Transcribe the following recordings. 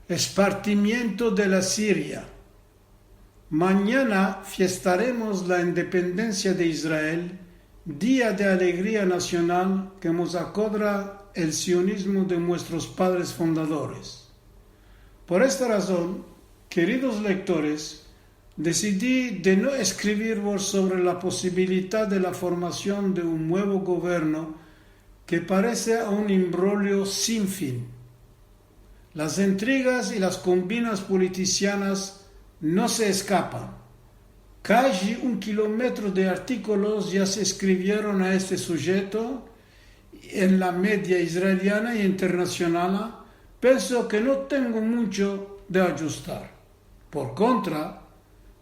Espartimiento de la Siria. Mañana fiestaremos la independencia de Israel, día de alegría nacional que nos acorda el sionismo de nuestros padres fundadores. Por esta razón, queridos lectores, decidí de no escribiros sobre la posibilidad de la formación de un nuevo gobierno que parece un imbroglio sin fin. Las intrigas y las combinas politicianas no se escapan. Casi 1 kilómetro de artículos ya se escribieron a este sujeto en la media israeliana e internacional. Pienso que no tengo mucho de ajustar. Por contra,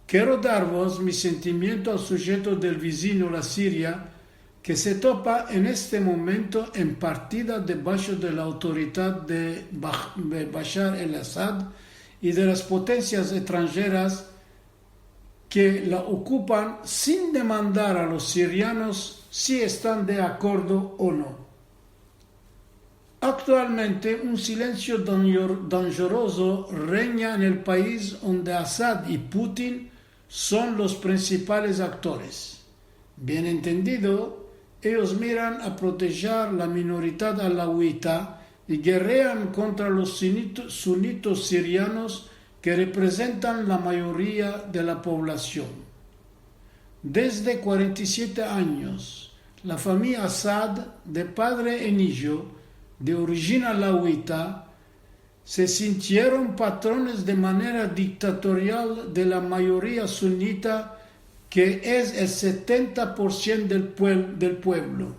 quiero daros mi sentimiento al sujeto del vecino la Siria, que se topa en este momento en partida debajo de la autoridad de Bashar el-Assad y de las potencias extranjeras que la ocupan sin demandar a los sirianos si están de acuerdo o no. Actualmente un silencio dangeroso reina en el país donde Assad y Putin son los principales actores. Bien entendido, ellos miran a proteger la minoría alauita y guerrean contra los sunitos sirianos que representan la mayoría de la población. Desde 47 años, la familia Assad, de padre en hijo, de origen alauita, se sintieron patrones de manera dictatorial de la mayoría sunita, que es el 70% del pueblo.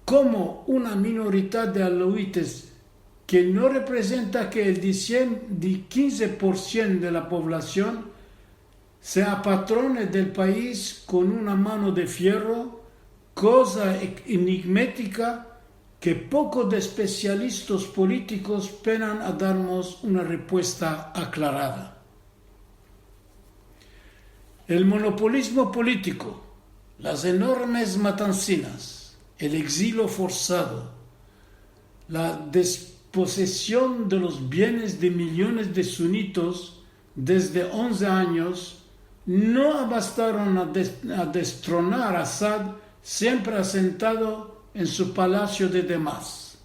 Como una minoría de alauites que no representa que el 15% de la población sea patrones del país con una mano de fierro, cosa enigmática que pocos de especialistas políticos penan a darnos una respuesta aclarada. El monopolismo político, las enormes matancinas, el exilio forzado, la desposesión de los bienes de millones de sunitos desde 11 años no bastaron a destronar a Assad, siempre asentado en su palacio de Damasco.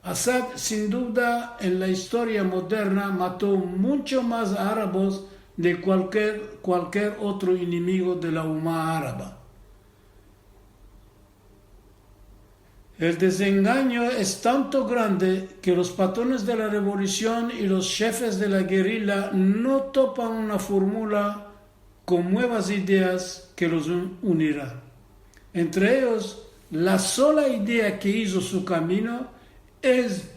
Assad, sin duda, en la historia moderna mató mucho más árabes de cualquier otro enemigo de la umma árabe. El desengaño es tanto grande que los patrones de la revolución y los jefes de la guerrilla no topan una fórmula con nuevas ideas que los unirá. Entre ellos, la sola idea que hizo su camino es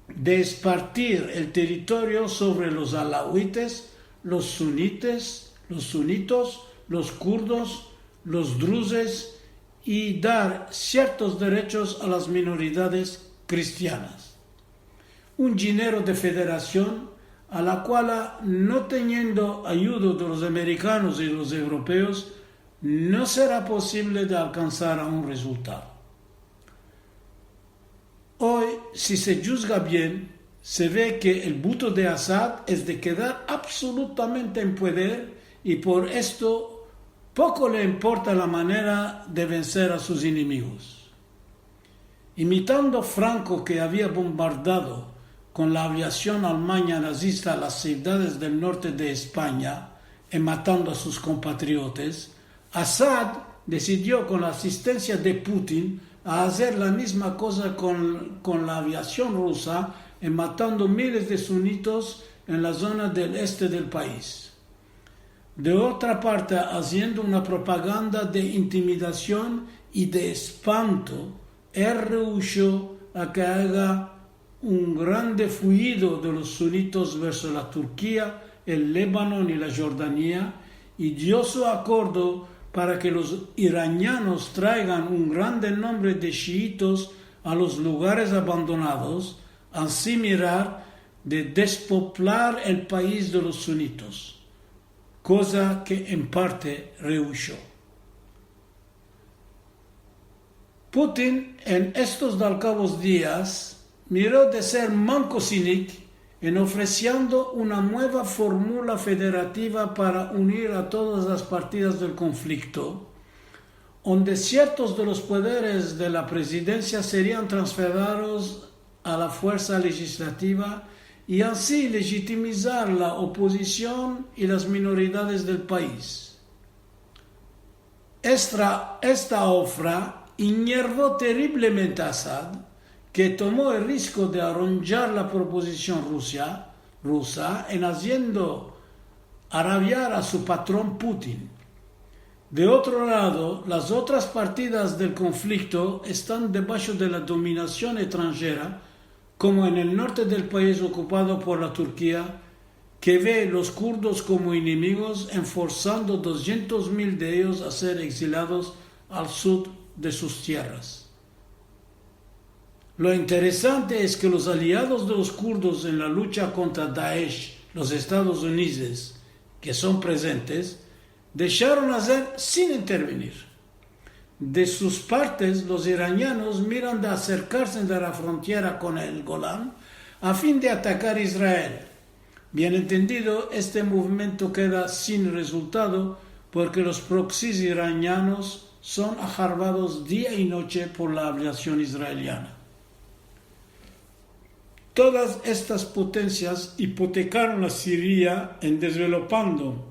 de esparcir el territorio sobre los alauites, los sunitos, los kurdos, los druses y dar ciertos derechos a las minoridades cristianas. Un género de federación a la cual, no teniendo ayuda de los americanos y los europeos, no será posible de alcanzar a un resultado. Hoy, si se juzga bien, se ve que el buto de Assad es de quedar absolutamente en poder y por esto poco le importa la manera de vencer a sus enemigos. Imitando Franco, que había bombardeado con la aviación alemana nazista las ciudades del norte de España y matando a sus compatriotas, Assad decidió, con la asistencia de Putin, a hacer la misma cosa con la aviación rusa y matando miles de sunitos en la zona del este del país. De otra parte, haciendo una propaganda de intimidación y de espanto, él rehusó a que haga un grande fluido de los sunitos verso la Turquía, el Líbano y la Jordania, y dio su acuerdo para que los iranianos traigan un grande nombre de chiitos a los lugares abandonados, así mirar de despoblar el país de los sunitos, cosa que en parte rehusó. Putin en estos dalcavos días miró de ser manco cínic en ofreciendo una nueva fórmula federativa para unir a todas las partes del conflicto, donde ciertos de los poderes de la presidencia serían transferidos a la fuerza legislativa y así legitimizar la oposición y las minoridades del país. Esta ofra enervó terriblemente a Assad, que tomó el riesgo de arrollar la proposición rusa en haciendo arabiar a su patrón Putin. De otro lado, las otras partidas del conflicto están debajo de la dominación extranjera, como en el norte del país ocupado por la Turquía, que ve los kurdos como enemigos, forzando 200.000 de ellos a ser exiliados al sur de sus tierras. Lo interesante es que los aliados de los kurdos en la lucha contra Daesh, los Estados Unidos, que son presentes, dejaron hacer sin intervenir. De sus partes, los iranianos miran de acercarse a la frontera con el Golán a fin de atacar a Israel. Bien entendido, este movimiento queda sin resultado porque los proxies iranianos son ajarbados día y noche por la aviación israeliana. Todas estas potencias hipotecaron a Siria en desvelopando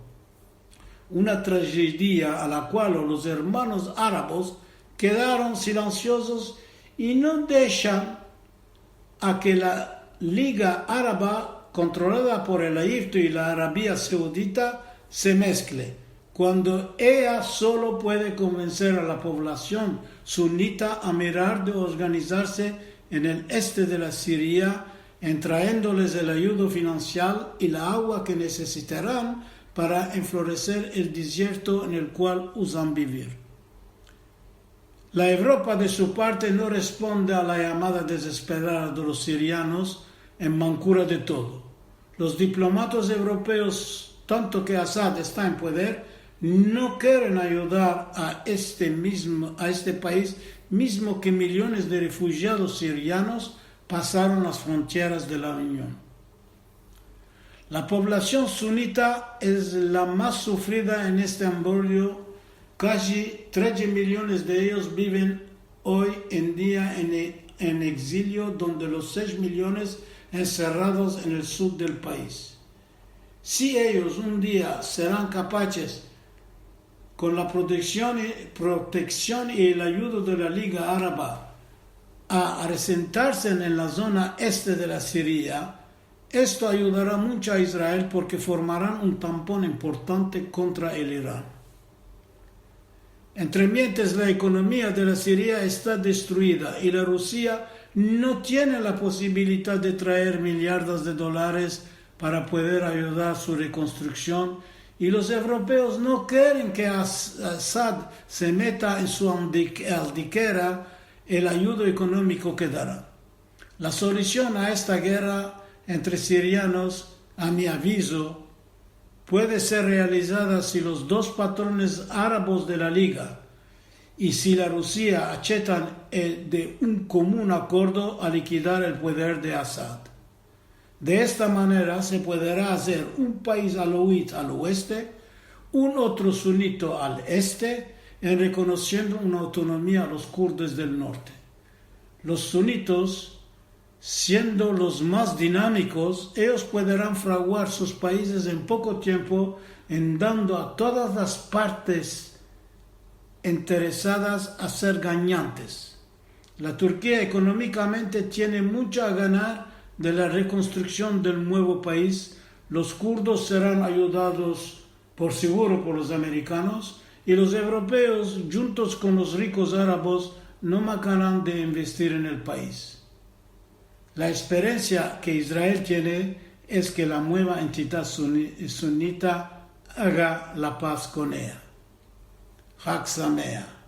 una tragedia a la cual los hermanos árabes quedaron silenciosos y no dejan a que la Liga Árabe, controlada por el Egipto y la Arabia Saudita, se mezcle, cuando ella solo puede convencer a la población sunita a mirar de organizarse en el este de la Siria, trayéndoles el ayuda financiera y la agua que necesitarán para enflorecer el desierto en el cual usan vivir. La Europa, de su parte, no responde a la llamada desesperada de los sirianos en mancura de todo. Los diplomatas europeos, tanto que Assad está en poder, no quieren ayudar a este país, mismo que millones de refugiados sirianos pasaron las fronteras de la Unión. La población sunita es la más sufrida en este embrollo. Casi 13 millones de ellos viven hoy en día en exilio, donde los 6 millones encerrados en el sur del país. Si ellos un día serán capaces, con la protección y la ayuda de la Liga Árabe, a asentarse en la zona este de la Siria, esto ayudará mucho a Israel porque formarán un tampón importante contra el Irán. Entre mientras, la economía de la Siria está destruida y la Rusia no tiene la posibilidad de traer millardos de dólares para poder ayudar a su reconstrucción, y los europeos no quieren que Assad se meta en su aldiquera el ayuda económico que dará. La solución a esta guerra entre sirianos, a mi aviso, puede ser realizada si los dos patrones árabes de la Liga y si la Rusia aceptan de un común acuerdo a liquidar el poder de Assad. De esta manera se podrá hacer un país alauita al oeste, un otro sunito al este, reconociendo una autonomía a los kurdos del norte. Los sunitos, siendo los más dinámicos, ellos podrán fraguar sus países en poco tiempo, dando a todas las partes interesadas a ser ganantes. La Turquía económicamente tiene mucho a ganar de la reconstrucción del nuevo país. Los kurdos serán ayudados por seguro por los americanos, y los europeos, juntos con los ricos árabes, no matarán de investir en el país. La esperanza que Israel tiene es que la nueva entidad sunita haga la paz con ella. Chag Sameach.